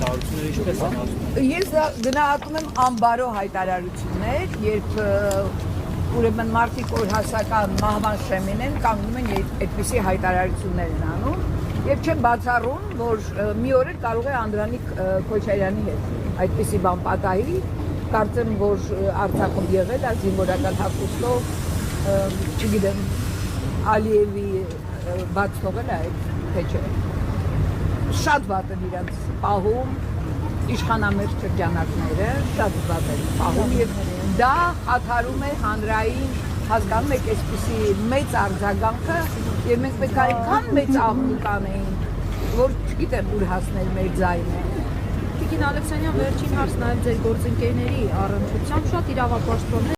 հայտարարությունները ինչպես են ասում։ Ես գնահատում եմ անբարո հայտարարություններ, երբ ուրեմն մարդիկ որ հասական մահվան շեմին են, կանգնում են այդպիսի հայտարարություններ են անում եւ չեմ բացառում, որ մի օր կարող է Անդրանիկ Քոչարյանի հետ այդպիսի բան պատահի, կարծեմ, որ Արցախում եղել է զինվորական հագուստով, չգիտեմ, Ալիևի բաց թողել է այդ թե չէ։ Շատ վատ են իրանց պահում, իշխանամերձ շրջանակները, շատ վատ են պահում եւ դա խաթարում է հանրային, հասկանում եք, այսպիսի մեծ արձագանքը եւ մենք պետք է այնքան մեծ աղմուկ անեինք, որ չգիտեմ ուր հասնել մեր ձայնը։ Տիկին Ալեքսանյան, վերջին հարց նաև ձեր գործընկերների առընչությամբ շատ իրավապաշտպաններ